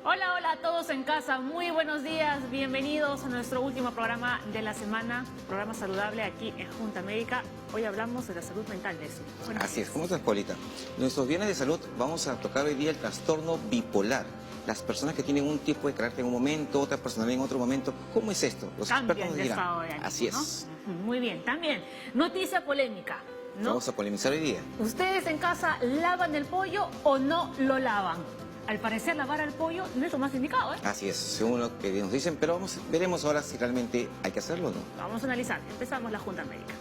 Hola, hola a todos en casa, muy buenos días, bienvenidos a nuestro último programa de la semana, programa saludable aquí en Junta Médica. Hoy hablamos de la salud mental de eso. Así es, ¿cómo estás, Paulita? Nuestros viernes de salud vamos a tocar hoy día el trastorno bipolar. Las personas que tienen un tipo de carácter en un momento, otra personalidad en otro momento, ¿cómo es esto? Los expertos nos dirán. Estado de ánimo, así ¿no? es. Muy bien, también, noticia polémica, ¿no? Vamos a polemizar hoy día. ¿Ustedes en casa lavan el pollo o no lo lavan? Al parecer, lavar el pollo no es lo más indicado, ¿eh? Así es, según lo que nos dicen, pero veremos ahora si realmente hay que hacerlo o no. Vamos a analizar. Empezamos la Junta Médica.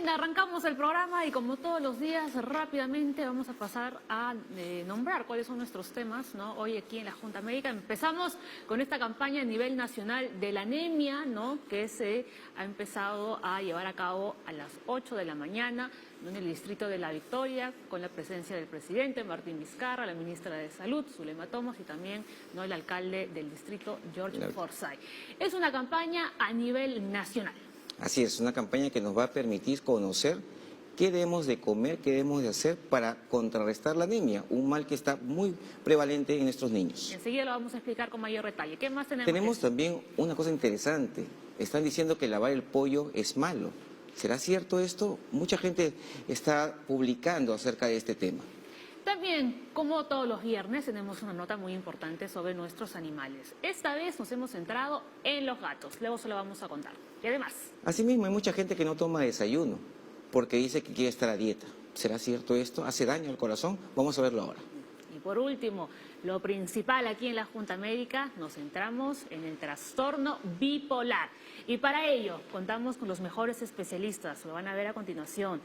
Arrancamos el programa y como todos los días rápidamente vamos a pasar a nombrar cuáles son nuestros temas, ¿no? Hoy aquí en la Junta Médica empezamos con esta campaña a nivel nacional de la anemia, ¿no? Que se ha empezado a llevar a cabo a las 8 de la mañana en el distrito de La Victoria, con la presencia del presidente Martín Vizcarra, la ministra de Salud, Zulema Thomas, y también, ¿no?, el alcalde del distrito, George Forsyth. Es una campaña a nivel nacional. Así es, una campaña que nos va a permitir conocer qué debemos de comer, qué debemos de hacer para contrarrestar la anemia, un mal que está muy prevalente en nuestros niños. Enseguida lo vamos a explicar con mayor detalle. ¿Qué más tenemos? Tenemos también una cosa interesante. Están diciendo que lavar el pollo es malo. ¿Será cierto esto? Mucha gente está publicando acerca de este tema. También, como todos los viernes, tenemos una nota muy importante sobre nuestros animales. Esta vez nos hemos centrado en los gatos. Luego se lo vamos a contar. Y además... Asimismo, hay mucha gente que no toma desayuno porque dice que quiere estar a dieta. ¿Será cierto esto? ¿Hace daño al corazón? Vamos a verlo ahora. Y por último, lo principal aquí en la Junta Médica, nos centramos en el trastorno bipolar. Y para ello, contamos con los mejores especialistas. Lo van a ver a continuación.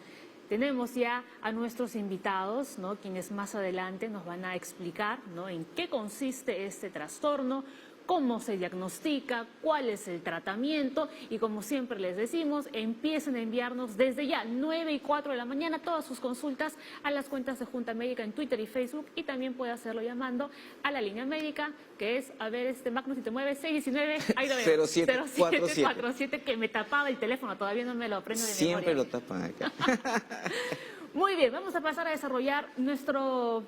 Tenemos ya a nuestros invitados, ¿no?, quienes más adelante nos van a explicar, ¿no?, en qué consiste este trastorno, cómo se diagnostica, cuál es el tratamiento y, como siempre les decimos, empiecen a enviarnos desde ya 9 y 4 de la mañana todas sus consultas a las cuentas de Junta Médica en Twitter y Facebook, y también puede hacerlo llamando a la línea médica, que es, a ver, Magno, si te mueves, 619, ahí lo veo, 0747, que me tapaba el teléfono, todavía no me lo aprendo de memoria. Siempre lo tapan acá. Muy bien, vamos a pasar a desarrollar nuestro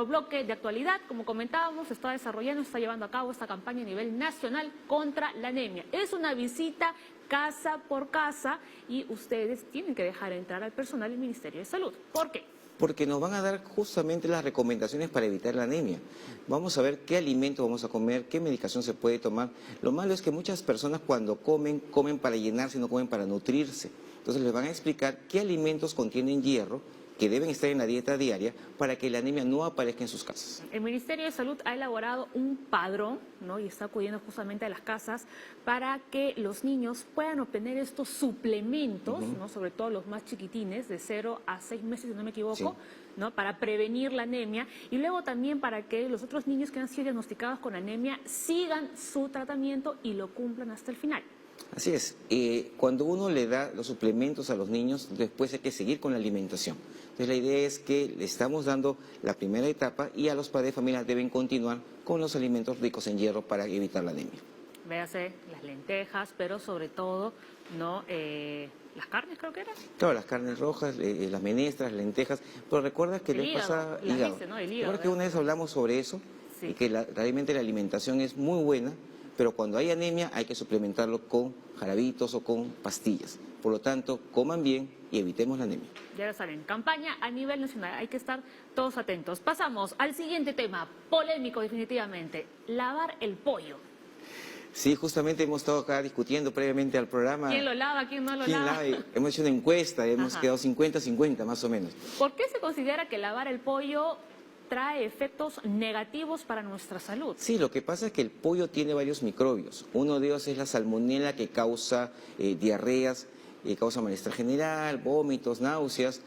bloque de actualidad. Como comentábamos, se está desarrollando, se está llevando a cabo esta campaña a nivel nacional contra la anemia. Es una visita casa por casa y ustedes tienen que dejar entrar al personal del Ministerio de Salud. ¿Por qué? Porque nos van a dar justamente las recomendaciones para evitar la anemia. Vamos a ver qué alimento vamos a comer, qué medicación se puede tomar. Lo malo es que muchas personas cuando comen para llenarse, no comen para nutrirse. Entonces les van a explicar qué alimentos contienen hierro, que deben estar en la dieta diaria para que la anemia no aparezca en sus casas. El Ministerio de Salud ha elaborado un padrón, ¿no?, y está acudiendo justamente a las casas para que los niños puedan obtener estos suplementos, ¿no?, sobre todo los más chiquitines, de 0 a 6 meses, si no me equivoco, sí, ¿no?, para prevenir la anemia, y luego también para que los otros niños que han sido diagnosticados con anemia sigan su tratamiento y lo cumplan hasta el final. Así es, cuando uno le da los suplementos a los niños, después hay que seguir con la alimentación. Entonces la idea es que le estamos dando la primera etapa y a los padres de familia deben continuar con los alimentos ricos en hierro para evitar la anemia. Véase las lentejas, pero sobre todo, ¿no?, las carnes, creo que eran. Claro, las carnes rojas, las menestras, las lentejas, pero recuerda que les pasa hígado. Dice, ¿no? El hígado. Recuerda que una vez hablamos sobre eso, sí, y que realmente la alimentación es muy buena, pero cuando hay anemia hay que suplementarlo con jarabitos o con pastillas. Por lo tanto, coman bien y evitemos la anemia. Ya lo saben, campaña a nivel nacional, hay que estar todos atentos. Pasamos al siguiente tema, polémico definitivamente, lavar el pollo. Sí, justamente hemos estado acá discutiendo previamente al programa. ¿Quién lo lava, quién no lo lava? Hemos hecho una encuesta, hemos quedado 50-50 más o menos. ¿Por qué se considera que lavar el pollo trae efectos negativos para nuestra salud? Sí, lo que pasa es que el pollo tiene varios microbios. Uno de ellos es la salmonela, que causa diarreas, causa malestar general, vómitos, náuseas.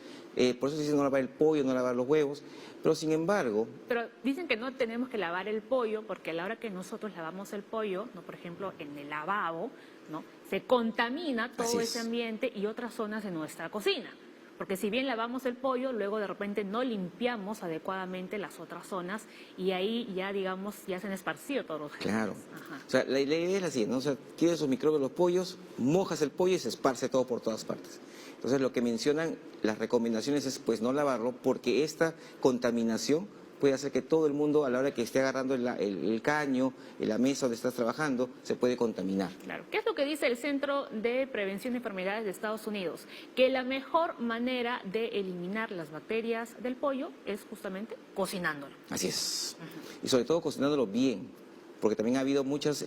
Por eso se dice no lavar el pollo, no lavar los huevos. Pero sin embargo, Pero dicen que no tenemos que lavar el pollo porque a la hora que nosotros lavamos el pollo, ¿no? Por ejemplo, en el lavabo, ¿no? Se contamina todo Así es. ese ambiente y otras zonas de nuestra cocina. Porque si bien lavamos el pollo, luego de repente no limpiamos adecuadamente las otras zonas y ahí ya, digamos, ya se han esparcido todos los claro. gérmenes. Ajá. O sea, la idea es la siguiente, ¿no? O sea, tienes sus microbios los pollos, mojas el pollo y se esparce todo por todas partes. Entonces, lo que mencionan las recomendaciones es, pues, no lavarlo porque esta contaminación puede hacer que todo el mundo, a la hora que esté agarrando el caño, en la mesa donde estás trabajando, se puede contaminar. Claro. ¿Qué es lo que dice el Centro de Prevención de Enfermedades de Estados Unidos? Que la mejor manera de eliminar las bacterias del pollo es justamente cocinándolo. Así es. Y sobre todo cocinándolo bien, porque también ha habido muchos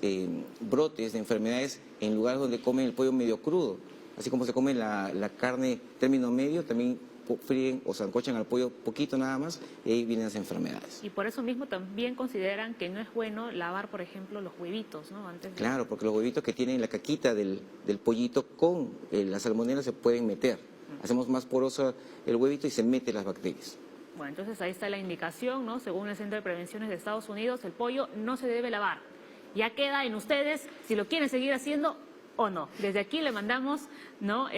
brotes de enfermedades en lugares donde comen el pollo medio crudo. Así como se come la carne término medio, también fríen o sancochan al pollo poquito nada más y ahí vienen las enfermedades. Y por eso mismo también consideran que no es bueno lavar, por ejemplo, los huevitos, ¿no? Antes de... Claro, porque los huevitos que tienen la caquita del pollito con la salmonela se pueden meter. Hacemos más poroso el huevito y se meten las bacterias. Bueno, entonces ahí está la indicación, ¿no? Según el Centro de Prevenciones de Estados Unidos, el pollo no se debe lavar. Ya queda en ustedes si lo quieren seguir haciendo o no. Desde aquí le mandamos, ¿no?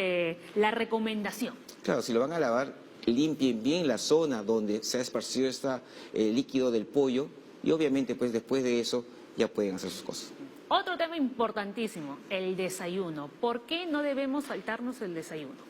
La recomendación. Claro, si lo van a lavar, limpien bien la zona donde se ha esparcido este líquido del pollo y obviamente pues después de eso ya pueden hacer sus cosas. Otro tema importantísimo, el desayuno. ¿Por qué no debemos saltarnos el desayuno?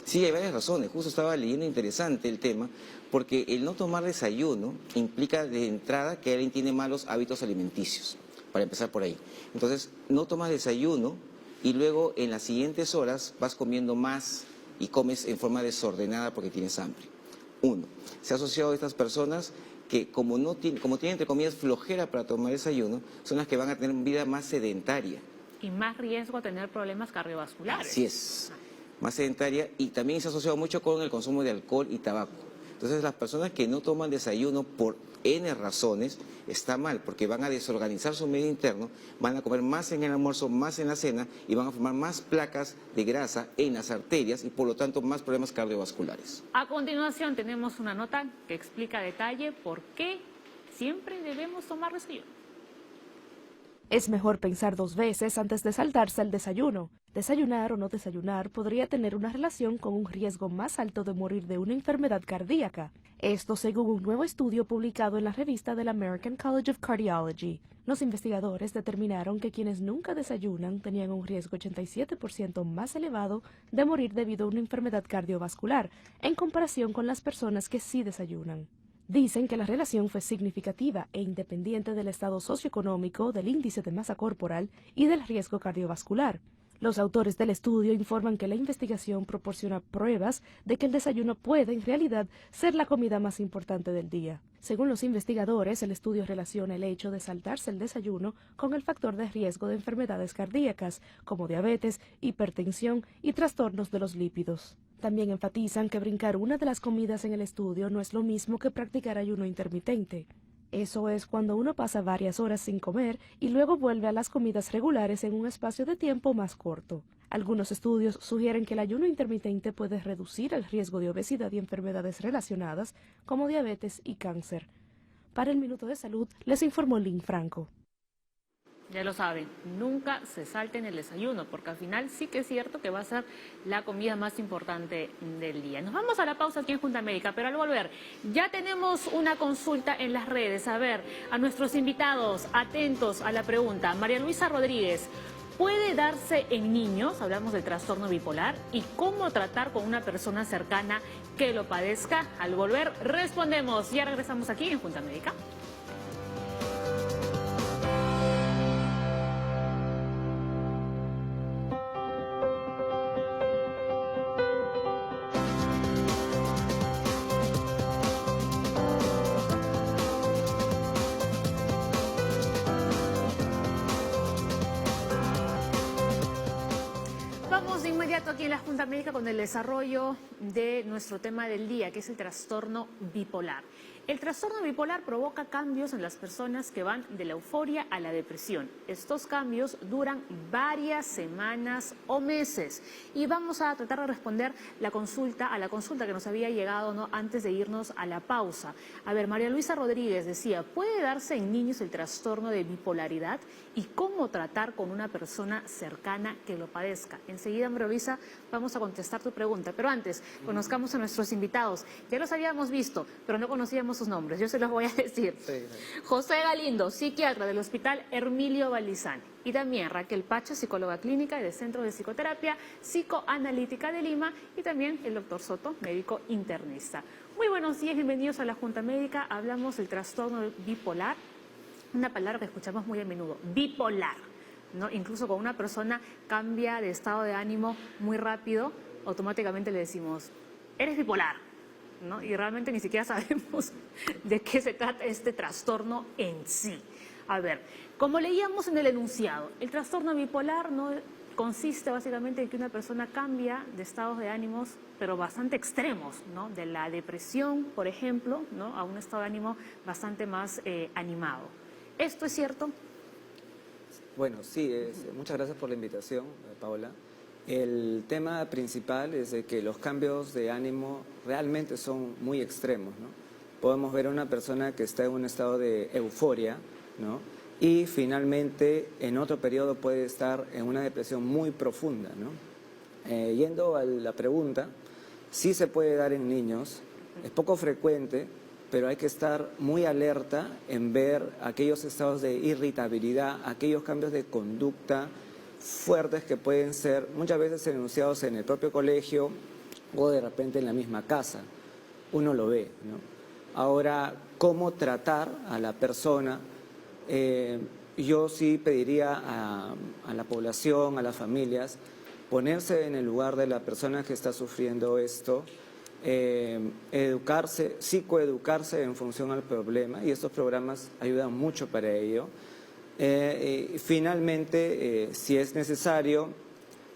Sí, hay varias razones. Justo estaba leyendo interesante el tema, porque el no tomar desayuno implica de entrada que alguien tiene malos hábitos alimenticios, para empezar por ahí. Entonces, no tomas desayuno y luego en las siguientes horas vas comiendo más y comes en forma desordenada porque tienes hambre. Uno, se ha asociado a estas personas que como tienen entre comillas flojera para tomar desayuno, son las que van a tener vida más sedentaria. Y más riesgo a tener problemas cardiovasculares. Así es, más sedentaria y también se ha asociado mucho con el consumo de alcohol y tabaco. Entonces las personas que no toman desayuno por N razones está mal porque van a desorganizar su medio interno, van a comer más en el almuerzo, más en la cena y van a formar más placas de grasa en las arterias y por lo tanto más problemas cardiovasculares. A continuación tenemos una nota que explica a detalle por qué siempre debemos tomar desayuno. Es mejor pensar 2 veces antes de saltarse el desayuno. Desayunar o no desayunar podría tener una relación con un riesgo más alto de morir de una enfermedad cardíaca. Esto según un nuevo estudio publicado en la revista del American College of Cardiology. Los investigadores determinaron que quienes nunca desayunan tenían un riesgo 87% más elevado de morir debido a una enfermedad cardiovascular, en comparación con las personas que sí desayunan. Dicen que la relación fue significativa e independiente del estado socioeconómico, del índice de masa corporal y del riesgo cardiovascular. Los autores del estudio informan que la investigación proporciona pruebas de que el desayuno puede, en realidad, ser la comida más importante del día. Según los investigadores, el estudio relaciona el hecho de saltarse el desayuno con el factor de riesgo de enfermedades cardíacas, como diabetes, hipertensión y trastornos de los lípidos. También enfatizan que brincar una de las comidas en el estudio no es lo mismo que practicar ayuno intermitente. Eso es cuando uno pasa varias horas sin comer y luego vuelve a las comidas regulares en un espacio de tiempo más corto. Algunos estudios sugieren que el ayuno intermitente puede reducir el riesgo de obesidad y enfermedades relacionadas como diabetes y cáncer. Para el Minuto de Salud, les informó Lynn Franco. Ya lo saben, nunca se salten el desayuno, porque al final sí que es cierto que va a ser la comida más importante del día. Nos vamos a la pausa aquí en Junta Médica, pero al volver ya tenemos una consulta en las redes. A ver, a nuestros invitados, atentos a la pregunta. María Luisa Rodríguez, ¿puede darse en niños? Hablamos del trastorno bipolar y cómo tratar con una persona cercana que lo padezca. Al volver respondemos. Ya regresamos aquí en Junta Médica. Vamos de inmediato aquí en la Junta Médica con el desarrollo de nuestro tema del día, que es el trastorno bipolar. El trastorno bipolar provoca cambios en las personas que van de la euforia a la depresión. Estos cambios duran varias semanas o meses. Y vamos a tratar de responder a la consulta que nos había llegado, ¿no?, antes de irnos a la pausa. A ver, María Luisa Rodríguez decía, ¿puede darse en niños el trastorno de bipolaridad? ¿Y cómo tratar con una persona cercana que lo padezca? Enseguida, María Luisa, vamos a contestar tu pregunta. Pero antes, conozcamos a nuestros invitados. Ya los habíamos visto, pero no conocíamos sus nombres. Yo se los voy a decir. Sí. José Galindo, psiquiatra del Hospital Hermilio Valdizán. Y también Raquel Pacha, psicóloga clínica del Centro de Psicoterapia Psicoanalítica de Lima. Y también el doctor Soto, médico internista. Muy buenos días, bienvenidos a la Junta Médica. Hablamos del trastorno bipolar, una palabra que escuchamos muy a menudo, bipolar, ¿no? Incluso cuando una persona cambia de estado de ánimo muy rápido, automáticamente le decimos, eres bipolar, ¿no? Y realmente ni siquiera sabemos de qué se trata este trastorno en sí. A ver, como leíamos en el enunciado, el trastorno bipolar, ¿no?, consiste básicamente en que una persona cambia de estados de ánimos, pero bastante extremos, ¿no?, de la depresión, por ejemplo, ¿no?, a un estado de ánimo bastante más animado. ¿Esto es cierto? Bueno, sí, muchas gracias por la invitación, Paola. El tema principal es de que los cambios de ánimo realmente son muy extremos, ¿no? Podemos ver a una persona que está en un estado de euforia, ¿no?, y finalmente en otro periodo puede estar en una depresión muy profunda, ¿no? Yendo a la pregunta, sí se puede dar en niños, es poco frecuente, pero hay que estar muy alerta en ver aquellos estados de irritabilidad, aquellos cambios de conducta fuertes que pueden ser muchas veces enunciados en el propio colegio o de repente en la misma casa. Uno lo ve, ¿no? Ahora, ¿cómo tratar a la persona? Yo sí pediría a la población, a las familias, ponerse en el lugar de la persona que está sufriendo esto, educarse, psicoeducarse en función al problema, y estos programas ayudan mucho para ello. Finalmente, si es necesario,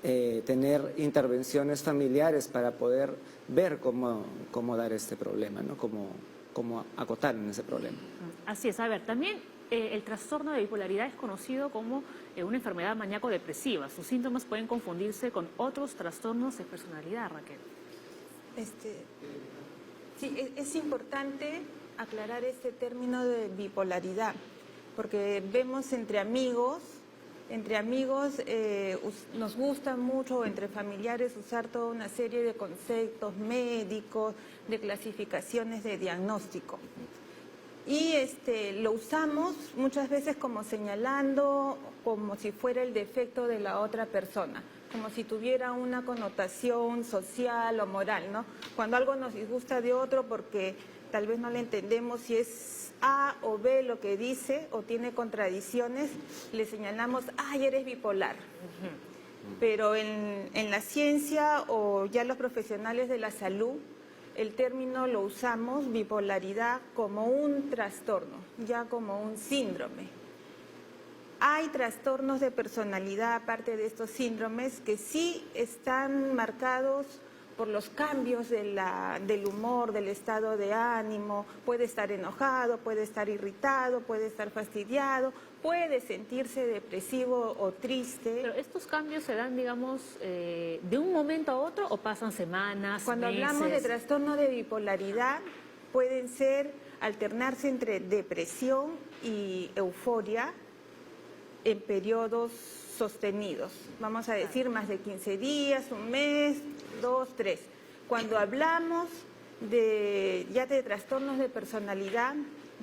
tener intervenciones familiares para poder ver cómo dar este problema, ¿no?, cómo acotar en ese problema. Así es. A ver, también el trastorno de bipolaridad es conocido como una enfermedad maníaco-depresiva. Sus síntomas pueden confundirse con otros trastornos de personalidad, Raquel. Sí, es importante aclarar este término de bipolaridad, porque vemos entre amigos nos gusta mucho, entre familiares, usar toda una serie de conceptos médicos, de clasificaciones de diagnóstico. Y lo usamos muchas veces como señalando, como si fuera el defecto de la otra persona, como si tuviera una connotación social o moral, ¿no? Cuando algo nos disgusta de otro porque tal vez no le entendemos si es A o B lo que dice o tiene contradicciones, le señalamos, ¡ay, eres bipolar! Pero en la ciencia o ya los profesionales de la salud, el término lo usamos, bipolaridad, como un trastorno, ya como un síndrome. Hay trastornos de personalidad, aparte de estos síndromes, que sí están marcados por los cambios del humor, del estado de ánimo. Puede estar enojado, puede estar irritado, puede estar fastidiado, puede sentirse depresivo o triste. Pero estos cambios se dan, digamos, de un momento a otro, o pasan semanas, Cuando meses. hablamos de trastorno de bipolaridad, pueden alternarse entre depresión y euforia en periodos sostenidos. Vamos a decir más de 15 días, un mes, 2, 3. Cuando hablamos ya de trastornos de personalidad,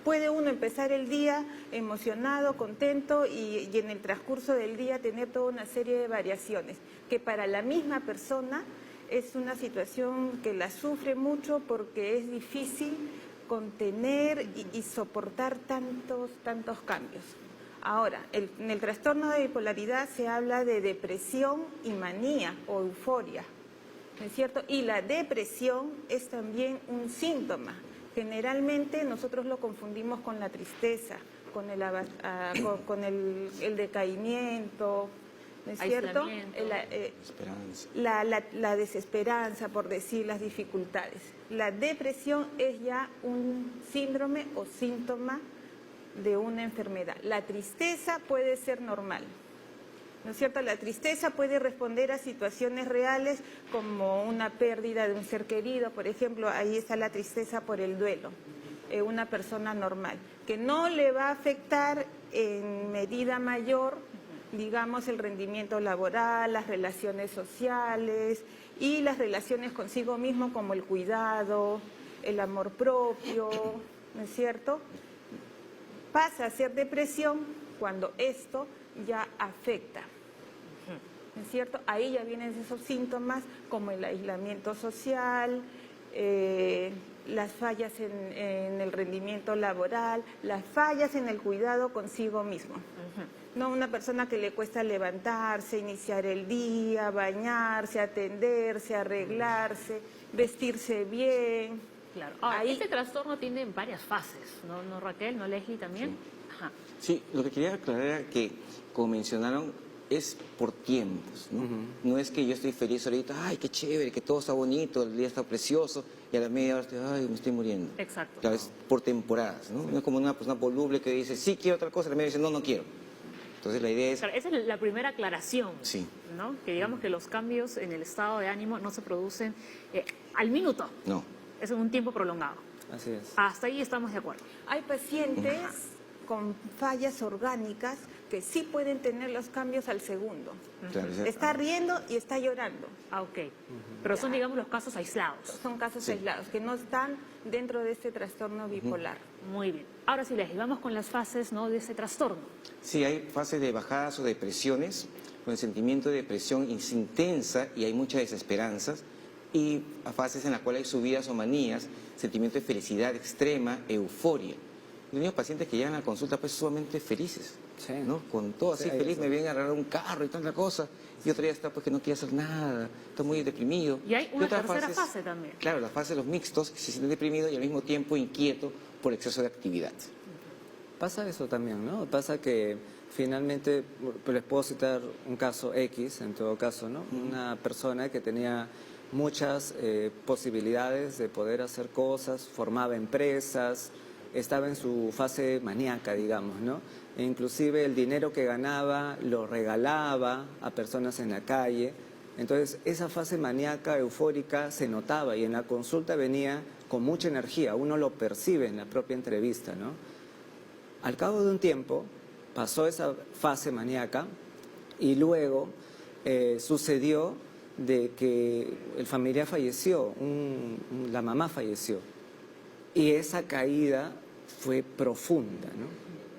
puede uno empezar el día emocionado, contento y en el transcurso del día tener toda una serie de variaciones, que para la misma persona es una situación que la sufre mucho porque es difícil contener y soportar tantos cambios. Ahora, en el trastorno de bipolaridad se habla de depresión y manía o euforia, ¿no es cierto? Y la depresión es también un síntoma. Generalmente nosotros lo confundimos con la tristeza, con el decaimiento, ¿no es cierto? Aislamiento. Esperanza. La desesperanza, por decir, las dificultades. La depresión es ya un síndrome o síntoma de una enfermedad. La tristeza puede ser normal, ¿no es cierto? La tristeza puede responder a situaciones reales como una pérdida de un ser querido, por ejemplo, ahí está la tristeza por el duelo, una persona normal, que no le va a afectar en medida mayor, digamos, el rendimiento laboral, las relaciones sociales y las relaciones consigo mismo como el cuidado, el amor propio, ¿no es cierto? Pasa a ser depresión cuando esto ya afecta, ¿no es cierto? Ahí ya vienen esos síntomas como el aislamiento social, las fallas en el rendimiento laboral, las fallas en el cuidado consigo mismo. No, una persona que le cuesta levantarse, iniciar el día, bañarse, atenderse, arreglarse, vestirse bien. Claro. Ahora, Ahí- este trastorno tiene varias fases, ¿no, Raquel? ¿No, Leslie, también? Ajá. Sí, lo que quería aclarar era que, como mencionaron, es por tiempos, ¿no? No es que yo estoy feliz ahorita, ay, qué chévere, que todo está bonito, el día está precioso, y a la media hora estoy, ay, me estoy muriendo. Exacto. Claro, es por temporadas, ¿no? No es como una persona voluble que dice, sí quiero otra cosa, y la media dice, no, no quiero. Entonces la idea es, Claro, esa es la primera aclaración, Sí. ¿no? Que digamos que los cambios en el estado de ánimo no se producen al minuto, no, es en un tiempo prolongado. Así es. Hasta ahí estamos de acuerdo. Hay pacientes con fallas orgánicas que sí pueden tener los cambios al segundo. claro, Está riendo y está llorando. Ah, ok. Pero son, digamos, los casos aislados. Son casos Sí. aislados que no están dentro de este trastorno bipolar. Muy bien. Ahora sí, Leslie, vamos con las fases, ¿no?, de ese trastorno. Sí, hay fases de bajadas o depresiones, con el sentimiento de depresión es intensa y hay muchas desesperanzas, y a fases en las cuales hay subidas o manías, sentimiento de felicidad extrema, euforia. He tenido pacientes que llegan a la consulta pues sumamente felices, Sí. ¿no? Con todo así Sí, hay feliz, eso. me vienen a agarrar un carro y tanta cosa, y otro día está pues que no quiere hacer nada, está muy deprimido. Y hay una otras tercera fase también. Claro, la fase de los mixtos, que se sienten deprimidos y al mismo tiempo inquieto por exceso de actividad. Pasa eso también, ¿no? Pasa que finalmente, les puedo citar un caso X, en todo caso, ¿no? Una persona que tenía muchas posibilidades de poder hacer cosas, formaba empresas, estaba en su fase maníaca, digamos, ¿no? E inclusive el dinero que ganaba lo regalaba a personas en la calle. Entonces, esa fase maníaca, eufórica, se notaba y en la consulta venía con mucha energía. Uno lo percibe en la propia entrevista, ¿no? Al cabo de un tiempo, pasó esa fase maníaca y luego sucedió de que el familiar falleció, la mamá falleció. Y esa caída fue profunda, ¿no?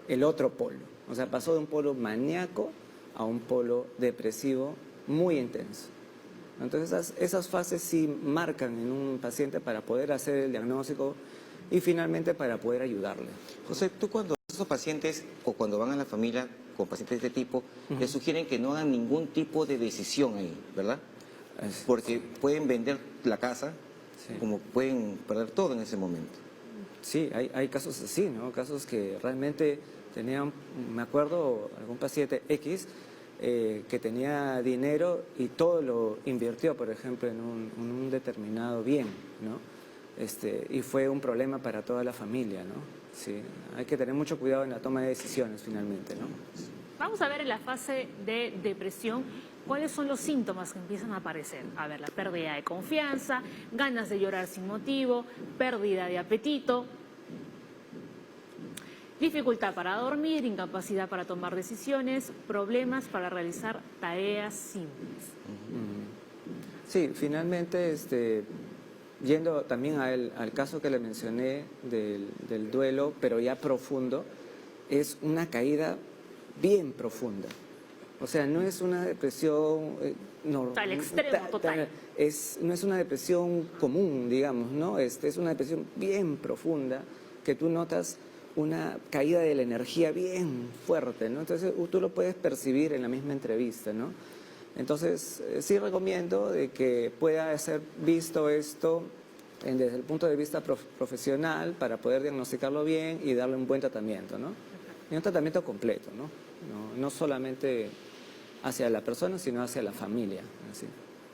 El otro polo. O sea, pasó de un polo maníaco a un polo depresivo muy intenso. Entonces, esas fases sí marcan en un paciente para poder hacer el diagnóstico y finalmente para poder ayudarle. José, tú cuando esos pacientes o cuando van a la familia con pacientes de este tipo, les sugieren que no hagan ningún tipo de decisión ahí, ¿verdad? Porque pueden vender la casa, Sí. como pueden perder todo en ese momento. Sí, hay casos así, ¿no? Casos que realmente tenían, me acuerdo, algún paciente X que tenía dinero y todo lo invirtió, por ejemplo, en un determinado bien, ¿no? Y fue un problema para toda la familia, ¿no? Sí, hay que tener mucho cuidado en la toma de decisiones finalmente, ¿no? Vamos a ver en la fase de depresión cuáles son los síntomas que empiezan a aparecer. A ver, la pérdida de confianza, ganas de llorar sin motivo, pérdida de apetito, dificultad para dormir, incapacidad para tomar decisiones, problemas para realizar tareas simples. Sí, finalmente, yendo también al caso que le mencioné del duelo, pero ya profundo, es una caída bien profunda. O sea, no es una depresión... Al extremo total. No es una depresión común, digamos, ¿no? Es una depresión bien profunda que tú notas una caída de la energía bien fuerte, ¿no? Entonces tú lo puedes percibir en la misma entrevista, ¿no? Entonces sí recomiendo de que pueda ser visto esto desde el punto de vista profesional para poder diagnosticarlo bien y darle un buen tratamiento, ¿no? Y un tratamiento completo, ¿no? No solamente hacia la persona, sino hacia la familia. Así.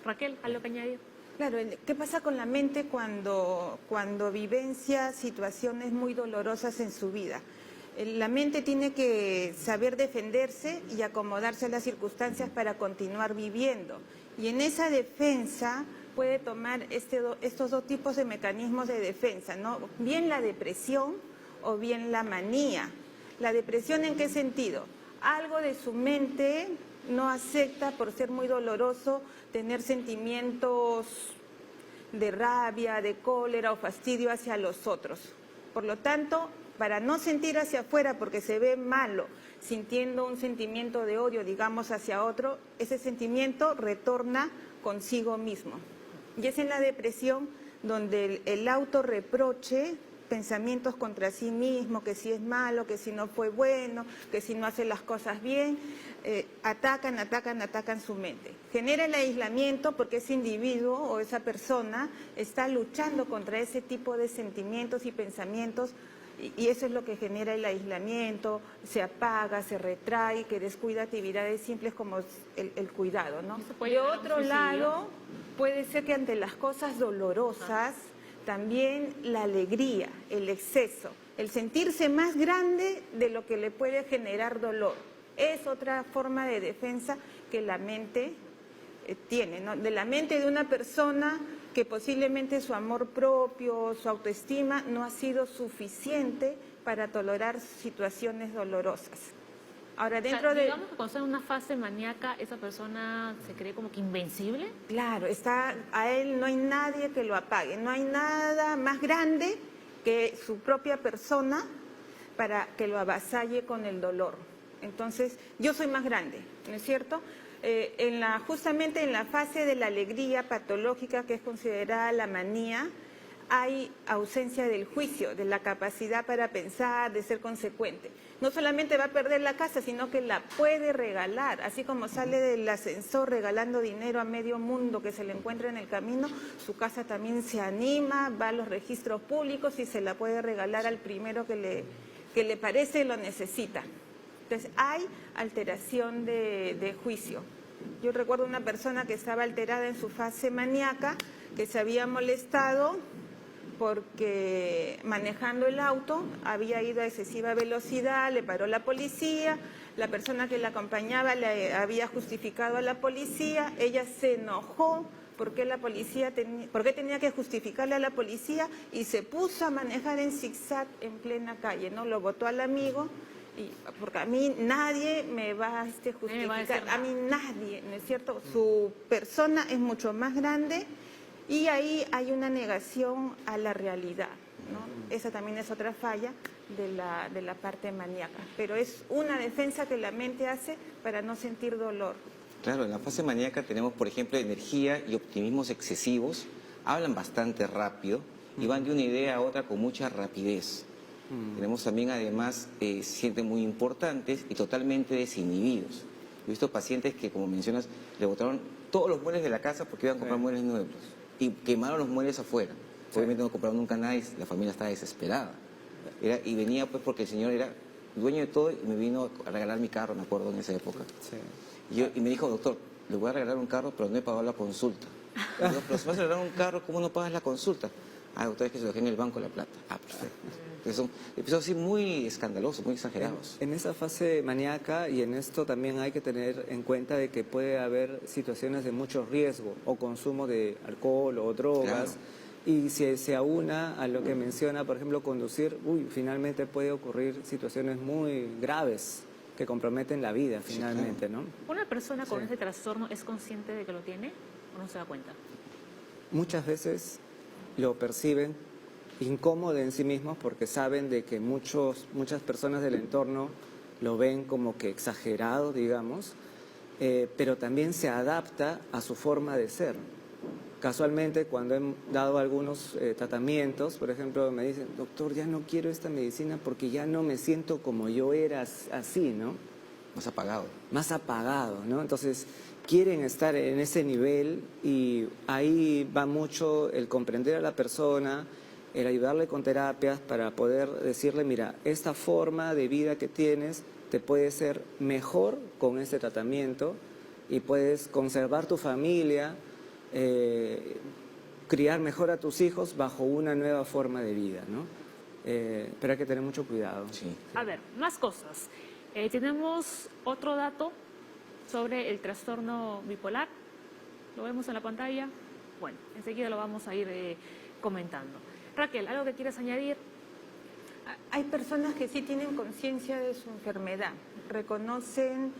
Raquel, ¿algo que añadir? Claro, ¿qué pasa con la mente cuando vivencia situaciones muy dolorosas en su vida? La mente tiene que saber defenderse y acomodarse a las circunstancias para continuar viviendo. Y en esa defensa puede tomar estos dos tipos de mecanismos de defensa, ¿no? Bien la depresión o bien la manía. ¿La depresión en qué sentido? Algo de su mente no acepta, por ser muy doloroso, tener sentimientos de rabia, de cólera o fastidio hacia los otros. Por lo tanto, para no sentir hacia afuera porque se ve malo, sintiendo un sentimiento de odio, digamos, hacia otro, ese sentimiento retorna consigo mismo. Y es en la depresión donde el autorreproche, pensamientos contra sí mismo, que si es malo, que si no fue bueno, que si no hace las cosas bien, atacan su mente. Genera el aislamiento porque ese individuo o esa persona está luchando contra ese tipo de sentimientos y pensamientos, y eso es lo que genera el aislamiento, se apaga, se retrae, que descuida actividades simples como el cuidado, ¿no? De otro lado, puede ser que ante las cosas dolorosas, también la alegría, el exceso, el sentirse más grande de lo que le puede generar dolor. Es otra forma de defensa que la mente tiene, ¿no? De la mente de una persona que posiblemente su amor propio, su autoestima no ha sido suficiente para tolerar situaciones dolorosas. Ahora, dentro de... Digamos que cuando está en una fase maníaca, ¿esa persona se cree como que invencible? Claro, a él no hay nadie que lo apague, no hay nada más grande que su propia persona para que lo avasalle con el dolor. Entonces, yo soy más grande, ¿no es cierto? Justamente en la fase de la alegría patológica, que es considerada la manía, hay ausencia del juicio, de la capacidad para pensar, de ser consecuente. No solamente va a perder la casa, sino que la puede regalar, así como sale del ascensor regalando dinero a medio mundo que se le encuentra en el camino, su casa también se anima, va a los registros públicos y se la puede regalar al primero que le parece y lo necesita. Entonces, hay alteración de juicio. Yo recuerdo una persona que estaba alterada en su fase maníaca, que se había molestado porque manejando el auto había ido a excesiva velocidad, le paró la policía, la persona que la acompañaba le había justificado a la policía, ella se enojó porque porque tenía que justificarle a la policía y se puso a manejar en zigzag en plena calle, ¿no? Lo botó al amigo. Porque a mí nadie me va a justificar, a mí nadie, ¿no es cierto? Su persona es mucho más grande y ahí hay una negación a la realidad, ¿no? Esa también es otra falla de la parte maníaca, pero es una defensa que la mente hace para no sentir dolor. Claro, en la fase maníaca tenemos, por ejemplo, energía y optimismos excesivos, hablan bastante rápido y van de una idea a otra con mucha rapidez. Tenemos también, además, se sienten muy importantes y totalmente desinhibidos. He visto pacientes que, como mencionas, le botaron todos los muebles de la casa porque iban a comprar muebles nuevos y quemaron los muebles afuera. Obviamente no compraron nunca nada y la familia estaba desesperada. Y venía pues porque el señor era dueño de todo y me vino a regalar mi carro, me acuerdo, en esa época. Sí. Y me dijo, doctor, le voy a regalar un carro, pero no he pagado la consulta. Digo, pero si vas a regalar un carro, ¿cómo no pagas la consulta? Ah, doctor, es que se lo dejé en el banco la plata. Ah, perfecto. Son episodios así muy escandalosos, muy exagerados. En esa fase maníaca y en esto también hay que tener en cuenta de que puede haber situaciones de mucho riesgo o consumo de alcohol o drogas. Claro. Y si se aúna a lo que menciona, por ejemplo, conducir, finalmente puede ocurrir situaciones muy graves que comprometen la vida finalmente, sí, claro. ¿No? ¿Una persona con ese trastorno es consciente de que lo tiene o no se da cuenta? Muchas veces lo perciben incómodo en sí mismos porque saben de que muchas personas del entorno lo ven como que exagerado, digamos, pero también se adapta a su forma de ser. Casualmente, cuando he dado algunos tratamientos, por ejemplo, me dicen, doctor, ya no quiero esta medicina porque ya no me siento como yo era así, ¿no? Más apagado. Más apagado, ¿no? Entonces, quieren estar en ese nivel y ahí va mucho el comprender a la persona, el ayudarle con terapias para poder decirle, mira, esta forma de vida que tienes te puede ser mejor con este tratamiento y puedes conservar tu familia, criar mejor a tus hijos bajo una nueva forma de vida, ¿no? Pero hay que tener mucho cuidado. Sí. A ver, más cosas. Tenemos otro dato sobre el trastorno bipolar. ¿Lo vemos en la pantalla? Bueno, enseguida lo vamos a ir comentando. Raquel, ¿algo que quieras añadir? Hay personas que sí tienen conciencia de su enfermedad, reconocen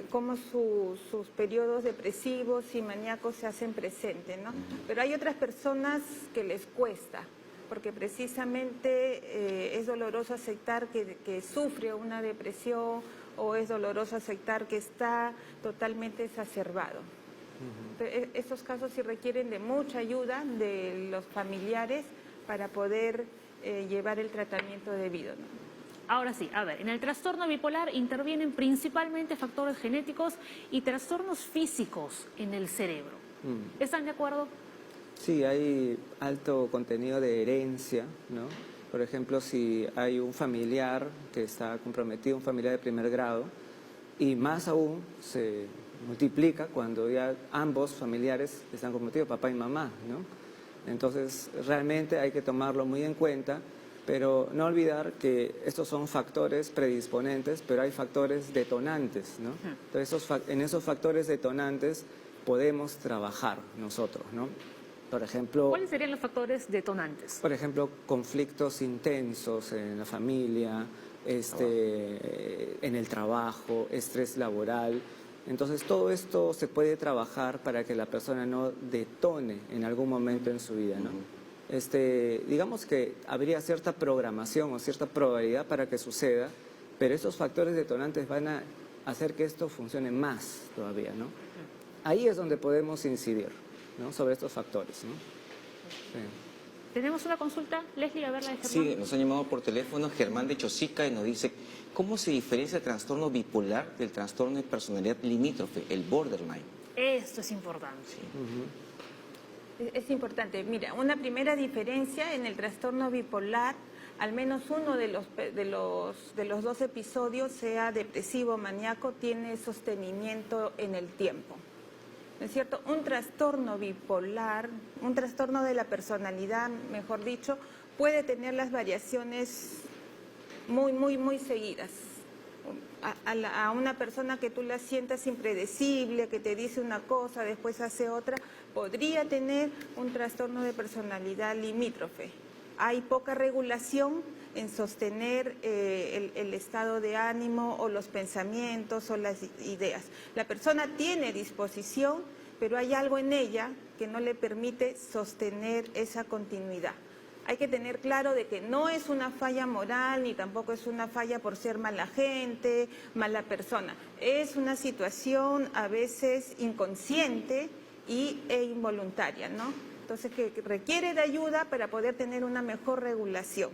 cómo sus periodos depresivos y maníacos se hacen presentes, ¿no? Pero hay otras personas que les cuesta, porque precisamente es doloroso aceptar que sufre una depresión o es doloroso aceptar que está totalmente exacerbado. Estos casos sí requieren de mucha ayuda de los familiares para poder llevar el tratamiento debido, ¿no? Ahora sí, a ver, en el trastorno bipolar intervienen principalmente factores genéticos y trastornos físicos en el cerebro. ¿Están de acuerdo? Sí, hay alto contenido de herencia, ¿no? Por ejemplo, si hay un familiar que está comprometido, un familiar de primer grado, y más aún se multiplica cuando ya ambos familiares están comprometidos, papá y mamá, ¿no? Entonces, realmente hay que tomarlo muy en cuenta, pero no olvidar que estos son factores predisponentes, pero hay factores detonantes, ¿no? Entonces, en esos factores detonantes podemos trabajar nosotros, ¿no? Por ejemplo, ¿cuáles serían los factores detonantes? Por ejemplo, conflictos intensos en la familia, en el trabajo, estrés laboral. Entonces, todo esto se puede trabajar para que la persona no detone en algún momento en su vida, ¿no? Digamos que habría cierta programación o cierta probabilidad para que suceda, pero estos factores detonantes van a hacer que esto funcione más todavía, ¿no? Ahí es donde podemos incidir, ¿no? Sobre estos factores, ¿no? Sí. ¿Tenemos una consulta? Leslie, a ver la de Germán. Sí, nos han llamado por teléfono Germán de Chosica y nos dice, ¿cómo se diferencia el trastorno bipolar del trastorno de personalidad limítrofe, el borderline? Esto es importante. Es importante. Mira, una primera diferencia en el trastorno bipolar, al menos uno de los dos episodios, sea depresivo o maníaco, tiene sostenimiento en el tiempo. ¿No es cierto? Un trastorno bipolar, un trastorno de la personalidad, mejor dicho, puede tener las variaciones muy seguidas. A una persona que tú la sientas impredecible, que te dice una cosa, después hace otra, podría tener un trastorno de personalidad limítrofe. Hay poca regulación en sostener el estado de ánimo o los pensamientos o las ideas. La persona tiene disposición, pero hay algo en ella que no le permite sostener esa continuidad. Hay que tener claro de que no es una falla moral ni tampoco es una falla por ser mala gente, mala persona. Es una situación a veces inconsciente e involuntaria, ¿no? Entonces que requiere de ayuda para poder tener una mejor regulación.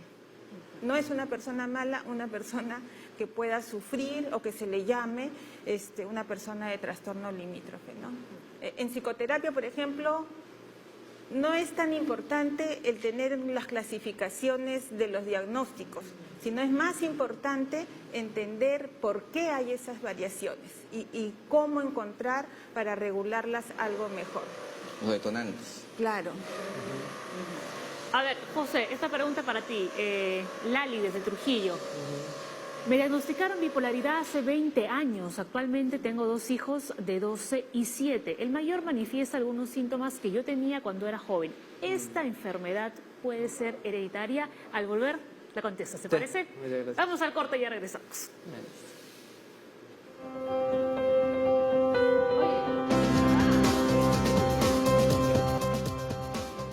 No es una persona mala, una persona que pueda sufrir o que se le llame una persona de trastorno limítrofe, ¿no? En psicoterapia, por ejemplo, no es tan importante el tener las clasificaciones de los diagnósticos, sino es más importante entender por qué hay esas variaciones y cómo encontrar para regularlas algo mejor. Los detonantes. Claro. A ver, José, esta pregunta para ti. Lali, desde Trujillo. Me diagnosticaron bipolaridad hace 20 años. Actualmente tengo 2 hijos de 12 y 7. El mayor manifiesta algunos síntomas que yo tenía cuando era joven. ¿Esta enfermedad puede ser hereditaria? Al volver, la contestas, ¿te parece? Muchas gracias. Vamos al corte y ya regresamos.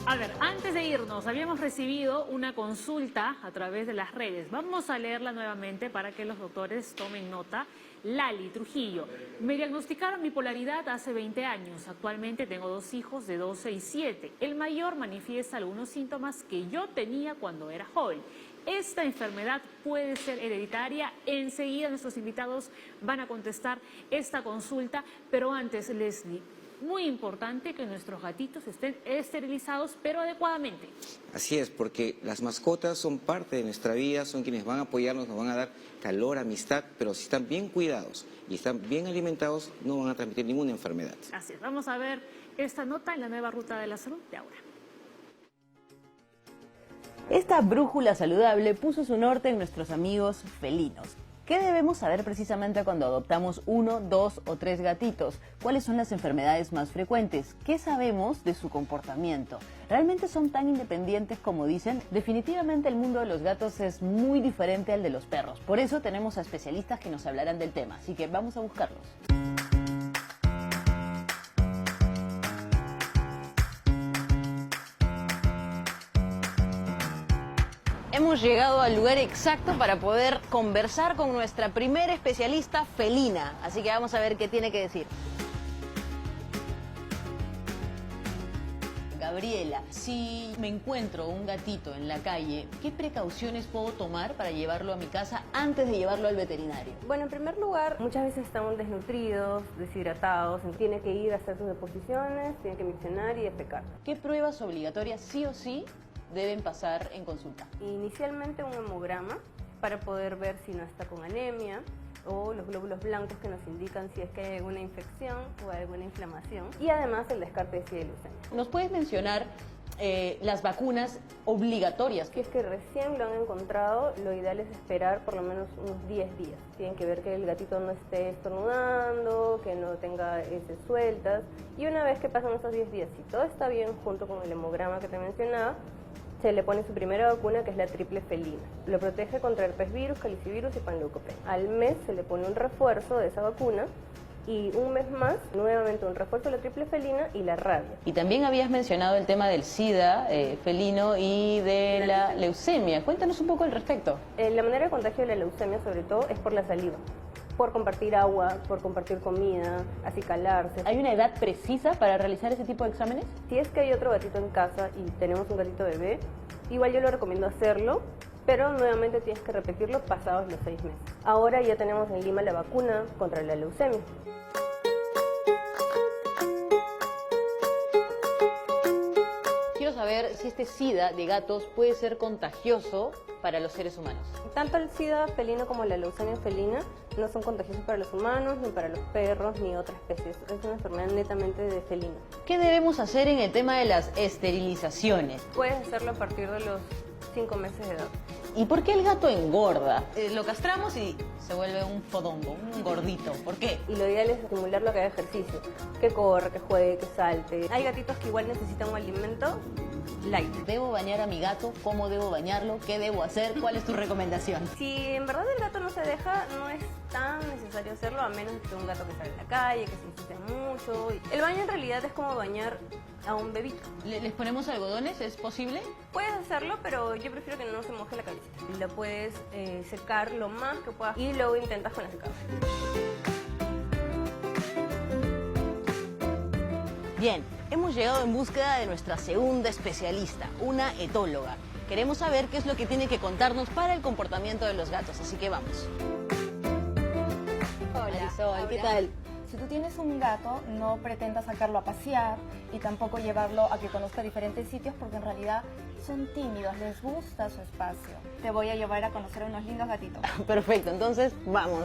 A ver, antes de irnos, habíamos recibido una consulta a través de las redes. Vamos a leerla nuevamente para que los doctores tomen nota. Lali, Trujillo. Me diagnosticaron bipolaridad hace 20 años. Actualmente tengo 2 hijos de 12 y 7. El mayor manifiesta algunos síntomas que yo tenía cuando era joven. ¿Esta enfermedad puede ser hereditaria? Enseguida nuestros invitados van a contestar esta consulta, pero antes, Leslie, muy importante que nuestros gatitos estén esterilizados, pero adecuadamente. Así es, porque las mascotas son parte de nuestra vida, son quienes van a apoyarnos, nos van a dar calor, amistad, pero si están bien cuidados y están bien alimentados, no van a transmitir ninguna enfermedad. Así es, vamos a ver esta nota en la nueva Ruta de la Salud de ahora. Esta brújula saludable puso su norte en nuestros amigos felinos. ¿Qué debemos saber precisamente cuando adoptamos 1, 2 o 3 gatitos? ¿Cuáles son las enfermedades más frecuentes? ¿Qué sabemos de su comportamiento? ¿Realmente son tan independientes como dicen? Definitivamente el mundo de los gatos es muy diferente al de los perros. Por eso tenemos a especialistas que nos hablarán del tema, así que vamos a buscarlos. Hemos llegado al lugar exacto para poder conversar con nuestra primera especialista felina, así que vamos a ver qué tiene que decir. Gabriela, si me encuentro un gatito en la calle, ¿qué precauciones puedo tomar para llevarlo a mi casa antes de llevarlo al veterinario? Bueno, en primer lugar, muchas veces están desnutridos, deshidratados, tiene que ir a hacer sus deposiciones, tiene que miccionar y defecar. ¿Qué pruebas obligatorias sí o sí deben pasar en consulta? Inicialmente un hemograma para poder ver si no está con anemia o los glóbulos blancos que nos indican si es que hay alguna infección o alguna inflamación, y además el descarte de SIDA y leucemia. ¿Nos puedes mencionar las vacunas obligatorias? Si es que recién lo han encontrado, lo ideal es esperar por lo menos unos 10 días. Tienen que ver que el gatito no esté estornudando, que no tenga heces sueltas, y una vez que pasan esos 10 días, si todo está bien junto con el hemograma que te mencionaba, se le pone su primera vacuna, que es la triple felina. Lo protege contra herpes virus, calicivirus y panleucopenia. Al mes se le pone un refuerzo de esa vacuna y un mes más, nuevamente un refuerzo de la triple felina y la rabia. Y también habías mencionado el tema del SIDA felino y de la leucemia. Cuéntanos un poco al respecto. La manera de contagio de la leucemia, sobre todo, es por la saliva. Por compartir agua, por compartir comida, acicalarse. ¿Hay una edad precisa para realizar ese tipo de exámenes? Si es que hay otro gatito en casa y tenemos un gatito bebé, igual yo lo recomiendo hacerlo, pero nuevamente tienes que repetirlo pasados los 6 meses. Ahora ya tenemos en Lima la vacuna contra la leucemia. Quiero saber si este SIDA de gatos puede ser contagioso para los seres humanos. Tanto el SIDA felino como la leucemia felina no son contagiosos para los humanos, ni para los perros, ni otras especies. Es una enfermedad netamente de felino. ¿Qué debemos hacer en el tema de las esterilizaciones? Puedes hacerlo a partir de los 5 meses de edad. ¿Y por qué el gato engorda? Lo castramos y se vuelve un fodongo, un gordito. ¿Por qué? Y lo ideal es estimularlo a que haga ejercicio, que corra, que juegue, que salte. Hay gatitos que igual necesitan un alimento light. ¿Debo bañar a mi gato? ¿Cómo debo bañarlo? ¿Qué debo hacer? ¿Cuál es tu recomendación? Si en verdad el gato no se deja, no es tan necesario hacerlo, a menos que sea un gato que sale a la calle, que se ensucia mucho. El baño en realidad es como bañar a un bebito. ¿Les ponemos algodones? ¿Es posible? Puedes hacerlo, pero yo prefiero que no se moje la cabecita. Lo puedes secar lo más que puedas y luego intentas con la secadora. Bien, hemos llegado en búsqueda de nuestra segunda especialista, una etóloga. Queremos saber qué es lo que tiene que contarnos para el comportamiento de los gatos, así que vamos. Hola. Marisol, ¿qué tal? Si tú tienes un gato, no pretendas sacarlo a pasear y tampoco llevarlo a que conozca diferentes sitios porque en realidad son tímidos, les gusta su espacio. Te voy a llevar a conocer a unos lindos gatitos. Perfecto, entonces vamos.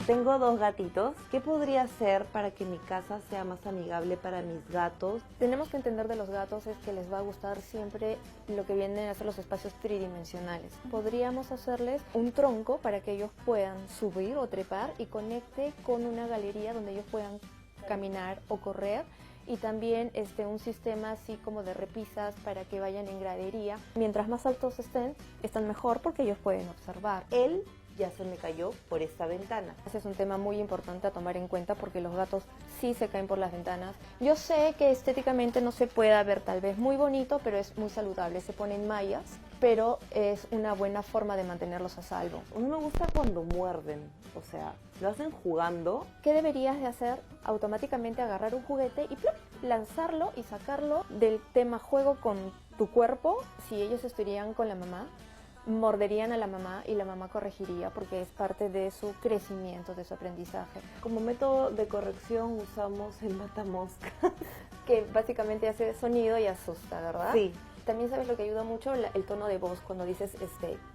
Tengo 2 gatitos. ¿Qué podría hacer para que mi casa sea más amigable para mis gatos? Tenemos que entender de los gatos es que les va a gustar siempre lo que vienen a ser los espacios tridimensionales. Podríamos hacerles un tronco para que ellos puedan subir o trepar y conecte con una galería donde ellos puedan caminar o correr, y también un sistema así como de repisas para que vayan en gradería. Mientras más altos están mejor porque ellos pueden observar. Él ya se me cayó por esta ventana. Ese es un tema muy importante a tomar en cuenta porque los gatos sí se caen por las ventanas. Yo sé que estéticamente no se pueda ver tal vez muy bonito, pero es muy saludable. Se ponen mallas, pero es una buena forma de mantenerlos a salvo. No me gusta cuando muerden, o sea, lo hacen jugando. ¿Qué deberías de hacer? Automáticamente agarrar un juguete y ¡plop!, lanzarlo y sacarlo del tema juego con tu cuerpo. Si ellos estuvieran con la mamá, morderían a la mamá y la mamá corregiría porque es parte de su crecimiento, de su aprendizaje. Como método de corrección usamos el matamoscas. Que básicamente hace sonido y asusta, ¿verdad? Sí. También sabes lo que ayuda mucho, el tono de voz cuando dices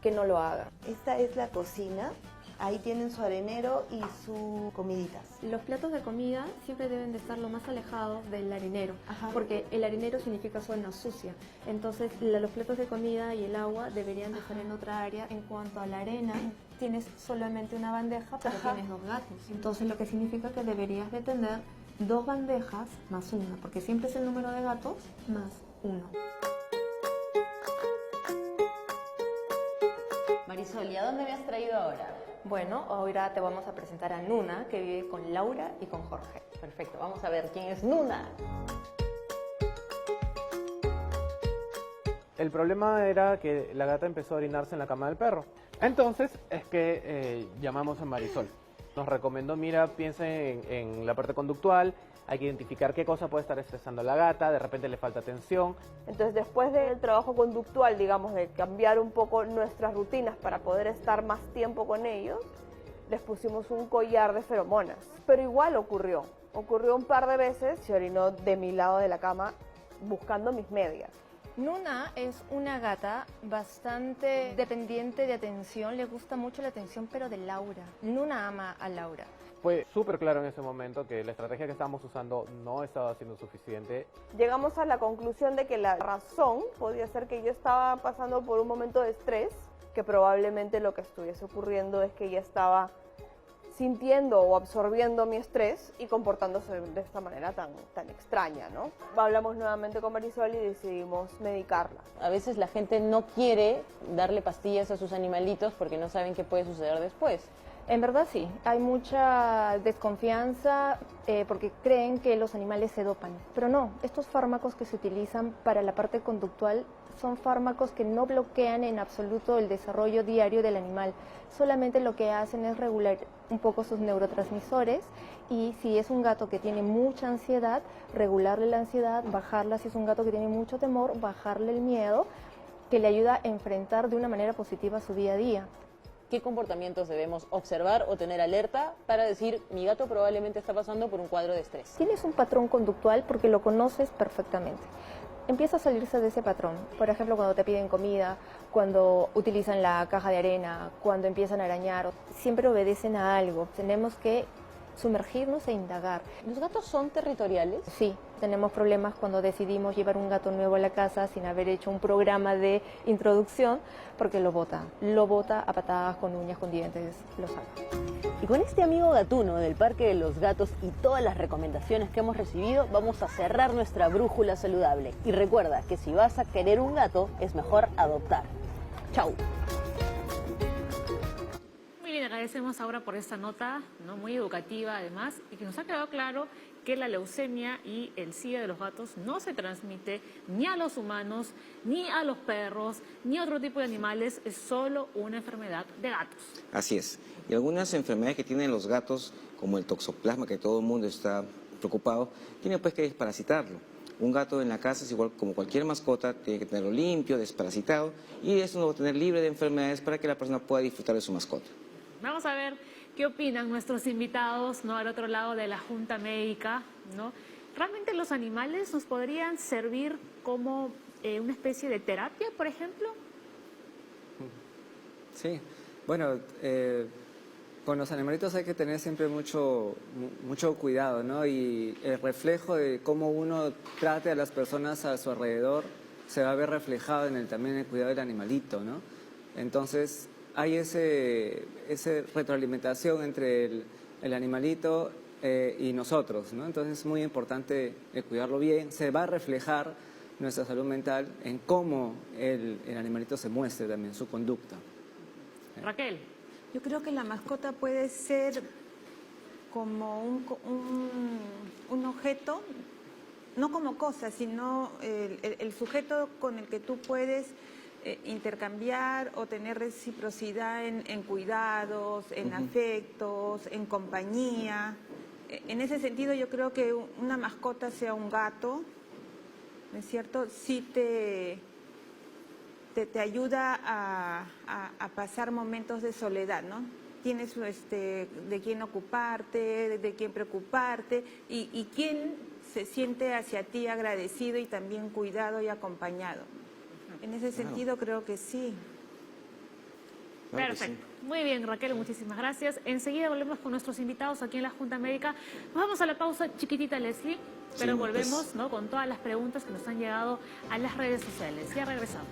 que no lo haga. Esta es la cocina. Ahí tienen su arenero y sus comiditas. Los platos de comida siempre deben de estar lo más alejados del harinero, Ajá. porque el harinero significa zona sucia. Entonces, los platos de comida y el agua deberían de estar en otra área. En cuanto a la arena, tienes solamente una bandeja, pero Ajá. tienes 2 gatos. Entonces, lo que significa que deberías de tener 2 bandejas más 1, porque siempre es el número de gatos más 1. Marisol, ¿y a dónde me has traído ahora? Bueno, ahora te vamos a presentar a Nuna, que vive con Laura y con Jorge. Perfecto, vamos a ver quién es Nuna. El problema era que la gata empezó a orinarse en la cama del perro. Entonces es que llamamos a Marisol. Nos recomendó, mira, piense en la parte conductual, hay que identificar qué cosa puede estar estresando a la gata, de repente le falta atención. Entonces, después del trabajo conductual, digamos, de cambiar un poco nuestras rutinas para poder estar más tiempo con ellos, les pusimos un collar de feromonas. Pero igual ocurrió un par de veces, se orinó de mi lado de la cama buscando mis medias. Nuna es una gata bastante dependiente de atención, le gusta mucho la atención, pero de Laura. Nuna ama a Laura. Fue súper claro en ese momento que la estrategia que estábamos usando no estaba siendo suficiente. Llegamos a la conclusión de que la razón podía ser que yo estaba pasando por un momento de estrés, que probablemente lo que estuviese ocurriendo es que ella estaba sintiendo o absorbiendo mi estrés y comportándose de esta manera tan extraña, ¿no? Hablamos nuevamente con Marisol y decidimos medicarla. A veces la gente no quiere darle pastillas a sus animalitos porque no saben qué puede suceder después. En verdad sí, hay mucha desconfianza porque creen que los animales se dopan, pero no, estos fármacos que se utilizan para la parte conductual son fármacos que no bloquean en absoluto el desarrollo diario del animal, solamente lo que hacen es regular un poco sus neurotransmisores y si es un gato que tiene mucha ansiedad, regularle la ansiedad, bajarla, si es un gato que tiene mucho temor, bajarle el miedo, que le ayuda a enfrentar de una manera positiva su día a día. ¿Qué comportamientos debemos observar o tener alerta para decir mi gato probablemente está pasando por un cuadro de estrés? Tienes un patrón conductual porque lo conoces perfectamente. Empieza a salirse de ese patrón. Por ejemplo, cuando te piden comida, cuando utilizan la caja de arena, cuando empiezan a arañar, siempre obedecen a algo. Tenemos que sumergirnos e indagar. ¿Los gatos son territoriales? Sí, tenemos problemas cuando decidimos llevar un gato nuevo a la casa sin haber hecho un programa de introducción, porque lo bota a patadas, con uñas, con dientes, lo saca. Y con este amigo gatuno del Parque de los Gatos y todas las recomendaciones que hemos recibido, vamos a cerrar nuestra brújula saludable. Y recuerda que si vas a querer un gato, es mejor adoptar. ¡Chau! Muy bien, agradecemos ahora por esta nota, ¿no? Muy educativa además, y que nos ha quedado claro que la leucemia y el SIDA de los gatos no se transmite ni a los humanos, ni a los perros, ni a otro tipo de animales, es solo una enfermedad de gatos. Así es. Y algunas enfermedades que tienen los gatos, como el toxoplasma, que todo el mundo está preocupado, tienen pues que desparasitarlo. Un gato en la casa es igual como cualquier mascota, tiene que tenerlo limpio, desparasitado, y eso lo va a tener libre de enfermedades para que la persona pueda disfrutar de su mascota. Vamos a ver qué opinan nuestros invitados, ¿no? Al otro lado de la Junta Médica, ¿no? ¿Realmente los animales nos podrían servir como una especie de terapia, por ejemplo? Sí, bueno, con los animalitos hay que tener siempre mucho cuidado, ¿no? Y el reflejo de cómo uno trate a las personas a su alrededor se va a ver reflejado también en el cuidado del animalito, ¿no? Entonces hay esa retroalimentación entre el animalito y nosotros, ¿no? Entonces es muy importante cuidarlo bien. Se va a reflejar nuestra salud mental en cómo el animalito se muestre también, su conducta. Raquel. Yo creo que la mascota puede ser como un objeto, no como cosa, sino el sujeto con el que tú puedes intercambiar o tener reciprocidad en cuidados, en afectos, en compañía. En ese sentido yo creo que una mascota, sea un gato, ¿no es cierto?, sí te ayuda a pasar momentos de soledad, ¿no? Tienes de quién ocuparte, de quién preocuparte y quién se siente hacia ti agradecido y también cuidado y acompañado. En ese sentido creo que sí. Claro que Perfecto. Muy bien, Raquel, muchísimas gracias. Enseguida volvemos con nuestros invitados aquí en la Junta Médica. Nos vamos a la pausa chiquitita, Leslie, pero Sí, volvemos pues. ¿no? con todas las preguntas que nos han llegado a las redes sociales. Ya regresamos.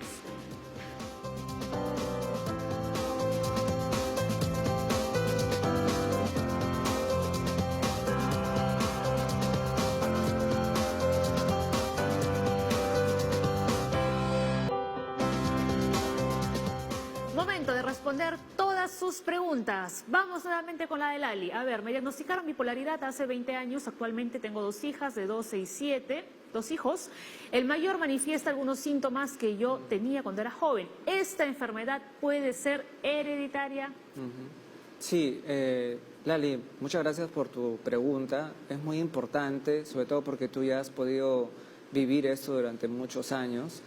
Momento de responder todas sus preguntas. Vamos nuevamente con la de Lali. A ver, me diagnosticaron bipolaridad hace 20 años. Actualmente tengo 2 hijas de 12 y 7, 2 hijos. El mayor manifiesta algunos síntomas que yo tenía cuando era joven. ¿Esta enfermedad puede ser hereditaria? Sí, Lali, muchas gracias por tu pregunta. Es muy importante, sobre todo porque tú ya has podido vivir esto durante muchos años.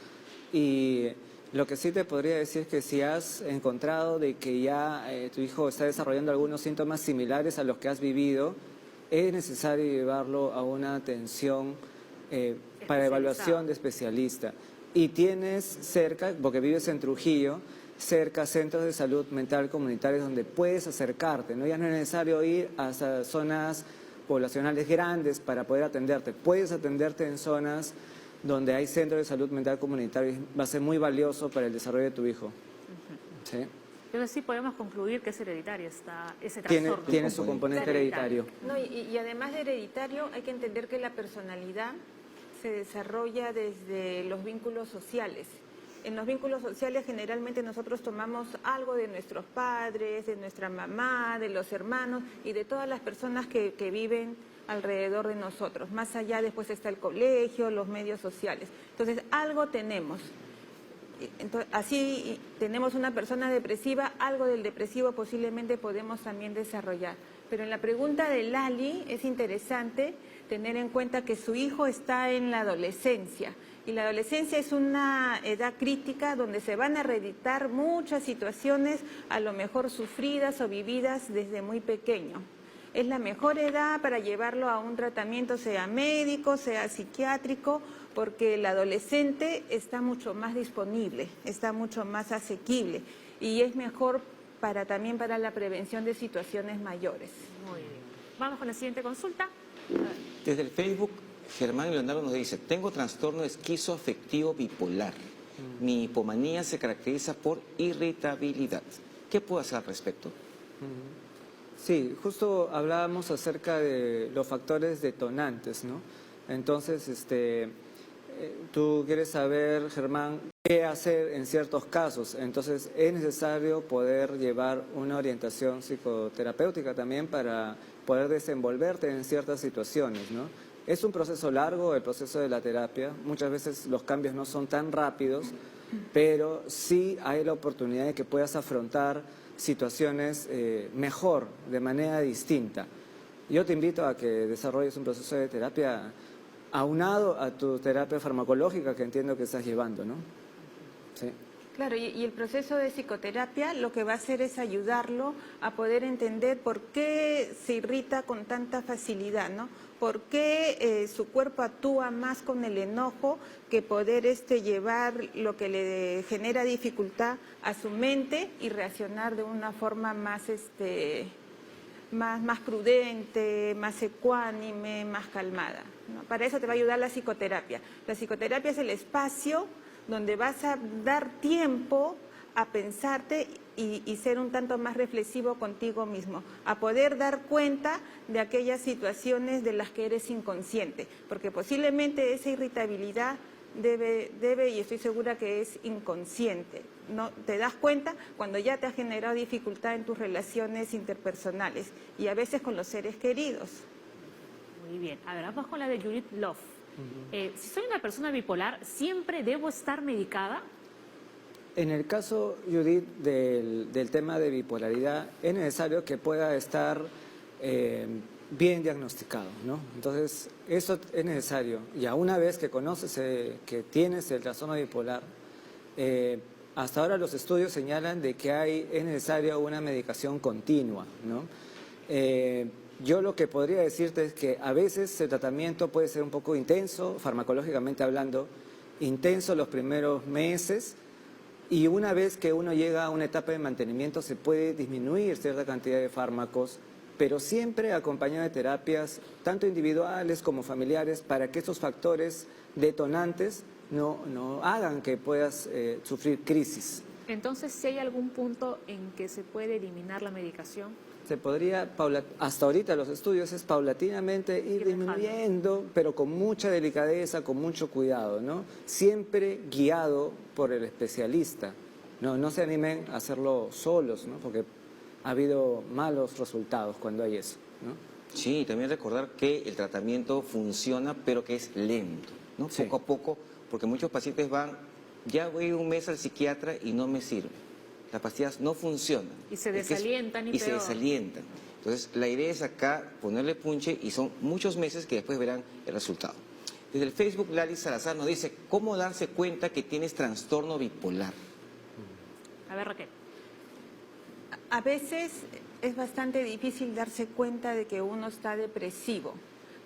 Y lo que sí te podría decir es que si has encontrado de que ya tu hijo está desarrollando algunos síntomas similares a los que has vivido, es necesario llevarlo a una atención para evaluación de especialista. Y tienes cerca, porque vives en Trujillo, cerca centros de salud mental comunitarios donde puedes acercarte, ¿no? Ya no es necesario ir hasta zonas poblacionales grandes para poder atenderte. Puedes atenderte en zonas donde hay centros de salud mental comunitarios. Va a ser muy valioso para el desarrollo de tu hijo. ¿Sí? Entonces sí podemos concluir que es hereditaria ese trastorno. Tiene su componente hereditario. No, y además de hereditario, hay que entender que la personalidad se desarrolla desde los vínculos sociales. En los vínculos sociales generalmente nosotros tomamos algo de nuestros padres, de nuestra mamá, de los hermanos y de todas las personas que viven alrededor de nosotros. Más allá después está el colegio, los medios sociales. Entonces algo tenemos. Entonces, así tenemos una persona depresiva, algo del depresivo posiblemente podemos también desarrollar. Pero en la pregunta de Lali es interesante tener en cuenta que su hijo está en la adolescencia. Y la adolescencia es una edad crítica donde se van a reeditar muchas situaciones, a lo mejor sufridas o vividas desde muy pequeño. Es la mejor edad para llevarlo a un tratamiento, sea médico, sea psiquiátrico, porque el adolescente está mucho más disponible, está mucho más asequible y es mejor también para la prevención de situaciones mayores. Muy bien. Vamos con la siguiente consulta. Desde el Facebook, Germán Leonardo nos dice: tengo trastorno esquizoafectivo bipolar. Mi hipomanía se caracteriza por irritabilidad. ¿Qué puedo hacer al respecto? Sí, justo hablábamos acerca de los factores detonantes, ¿no? Entonces, tú quieres saber, Germán, qué hacer en ciertos casos. Entonces, es necesario poder llevar una orientación psicoterapéutica también para poder desenvolverte en ciertas situaciones, ¿no? Es un proceso largo, el proceso de la terapia. Muchas veces los cambios no son tan rápidos, pero sí hay la oportunidad de que puedas afrontar situaciones mejor, de manera distinta. Yo te invito a que desarrolles un proceso de terapia aunado a tu terapia farmacológica que entiendo que estás llevando, ¿no? Sí. Claro, y el proceso de psicoterapia lo que va a hacer es ayudarlo a poder entender por qué se irrita con tanta facilidad, ¿no? Por qué su cuerpo actúa más con el enojo que poder llevar lo que le genera dificultad a su mente y reaccionar de una forma más prudente, más ecuánime, más calmada, ¿no? Para eso te va a ayudar la psicoterapia. La psicoterapia es el espacio donde vas a dar tiempo a pensarte y ser un tanto más reflexivo contigo mismo, a poder dar cuenta de aquellas situaciones de las que eres inconsciente, porque posiblemente esa irritabilidad debe y estoy segura que es inconsciente. No te das cuenta cuando ya te ha generado dificultad en tus relaciones interpersonales y a veces con los seres queridos. Muy bien. A ver, vamos con la de Judith Love. Si soy una persona bipolar, ¿siempre debo estar medicada? En el caso, Judith, del tema de bipolaridad, es necesario que pueda estar bien diagnosticado, ¿no? Entonces, eso es necesario. Ya una vez que conoces que tienes el trastorno bipolar, hasta ahora los estudios señalan de que es necesaria una medicación continua, ¿no? Yo lo que podría decirte es que a veces el tratamiento puede ser un poco intenso, farmacológicamente hablando, intenso los primeros meses, y una vez que uno llega a una etapa de mantenimiento se puede disminuir cierta cantidad de fármacos, pero siempre acompañado de terapias tanto individuales como familiares para que estos factores detonantes no hagan que puedas sufrir crisis. Entonces, ¿si hay algún punto en que se puede eliminar la medicación? Se podría, hasta ahorita los estudios es paulatinamente ir disminuyendo, pero con mucha delicadeza, con mucho cuidado, ¿no? Siempre guiado por el especialista. No se animen a hacerlo solos, ¿no? Porque ha habido malos resultados cuando hay eso, ¿no? Sí, también recordar que el tratamiento funciona, pero que es lento, ¿no? Sí. Poco a poco, porque muchos pacientes ya voy un mes al psiquiatra y no me sirve. Las pastillas no funcionan. Y se desalientan y se desalientan. Entonces, la idea es acá ponerle punche y son muchos meses que después verán el resultado. Desde el Facebook, Lali Salazar nos dice, ¿cómo darse cuenta que tienes trastorno bipolar? A ver, Raquel. A veces es bastante difícil darse cuenta de que uno está depresivo,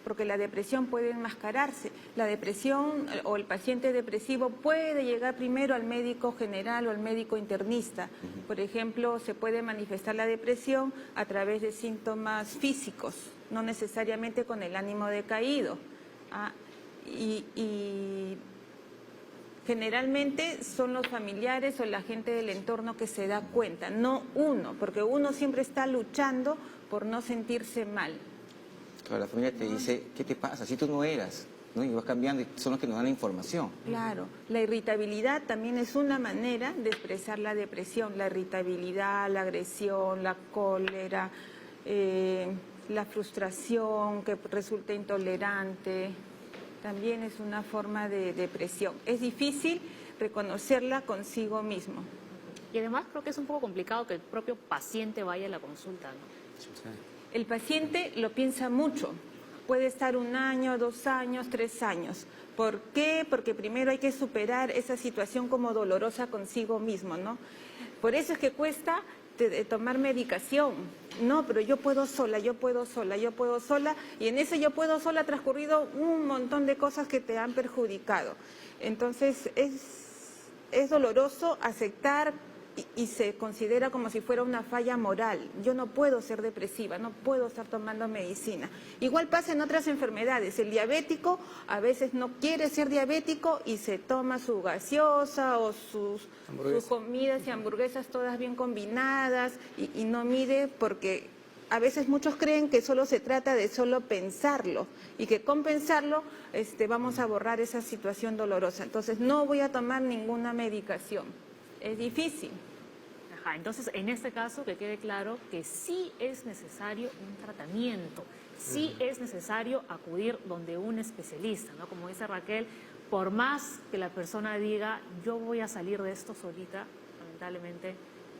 porque la depresión puede enmascararse. La depresión o el paciente depresivo puede llegar primero al médico general o al médico internista. Por ejemplo, se puede manifestar la depresión a través de síntomas físicos, no necesariamente con el ánimo decaído. Y generalmente son los familiares o la gente del entorno que se da cuenta, no uno, porque uno siempre está luchando por no sentirse mal. Claro, la familia te dice, ¿qué te pasa? Si tú no eras, ¿no? Y vas cambiando y son los que nos dan la información. Claro, la irritabilidad también es una manera de expresar la depresión, la irritabilidad, la agresión, la cólera, la frustración que resulta intolerante, también es una forma de depresión. Es difícil reconocerla consigo mismo. Y además creo que es un poco complicado que el propio paciente vaya a la consulta, ¿no? Sí. El paciente lo piensa mucho, puede estar 1 año, 2 años, 3 años. ¿Por qué? Porque primero hay que superar esa situación como dolorosa consigo mismo, ¿no? Por eso es que cuesta tomar medicación. No, pero yo puedo sola, yo puedo sola, yo puedo sola, y en ese yo puedo sola ha transcurrido un montón de cosas que te han perjudicado. Entonces es doloroso aceptar y se considera como si fuera una falla moral. Yo no puedo ser depresiva, no puedo estar tomando medicina. Igual pasa en otras enfermedades. El diabético a veces no quiere ser diabético y se toma su gaseosa o sus comidas y hamburguesas todas bien combinadas y no mide, porque a veces muchos creen que solo se trata de solo pensarlo y que con pensarlo vamos a borrar esa situación dolorosa. Entonces no voy a tomar ninguna medicación. Es difícil. Ajá, entonces en este caso que quede claro que sí es necesario un tratamiento, sí es necesario acudir donde un especialista, ¿no? Como dice Raquel, por más que la persona diga yo voy a salir de esto solita, lamentablemente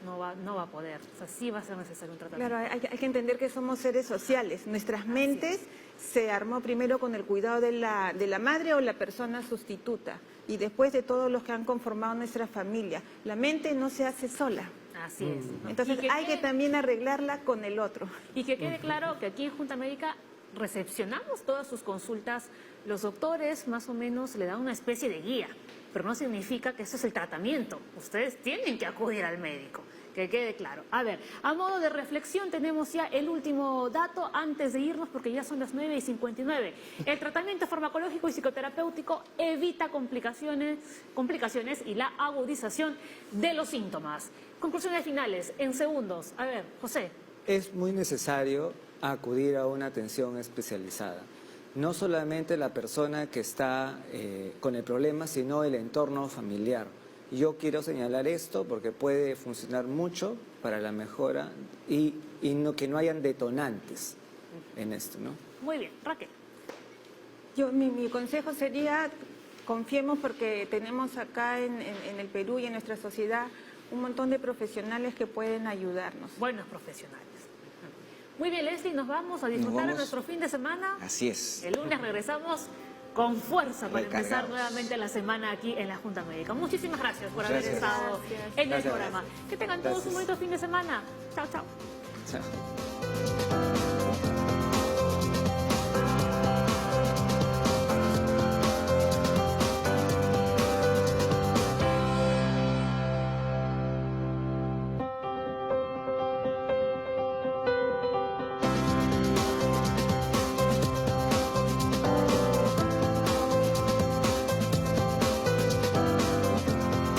no va a poder. O sea, sí va a ser necesario un tratamiento. Claro, hay que entender que somos seres sociales. Nuestras mentes se armó primero con el cuidado de la madre o la persona sustituta y después de todos los que han conformado nuestra familia. La mente no se hace sola. Así es, ¿no? Entonces hay que también arreglarla con el otro. Y que quede claro que aquí en Junta Médica recepcionamos todas sus consultas. Los doctores más o menos le dan una especie de guía, pero no significa que eso es el tratamiento. Ustedes tienen que acudir al médico, que quede claro. A ver, a modo de reflexión tenemos ya el último dato antes de irnos porque ya son las 9:59. El tratamiento farmacológico y psicoterapéutico evita complicaciones y la agudización de los síntomas. Conclusiones finales, en segundos. A ver, José. Es muy necesario acudir a una atención especializada. No solamente la persona que está con el problema, sino el entorno familiar. Yo quiero señalar esto porque puede funcionar mucho para la mejora y que no hayan detonantes en esto, ¿no? Muy bien, Raquel. Mi consejo sería, confiemos porque tenemos acá en el Perú y en nuestra sociedad un montón de profesionales que pueden ayudarnos. Buenos profesionales. Muy bien, Leslie, nos vamos a disfrutar de nuestro fin de semana. Así es. El lunes regresamos con con fuerza para empezar Recargados. nuevamente la semana aquí en la Junta Médica. Muchísimas gracias por haber Gracias. estado en el Gracias. programa. Que tengan todos un bonito fin de semana. Chao, chao. Chao.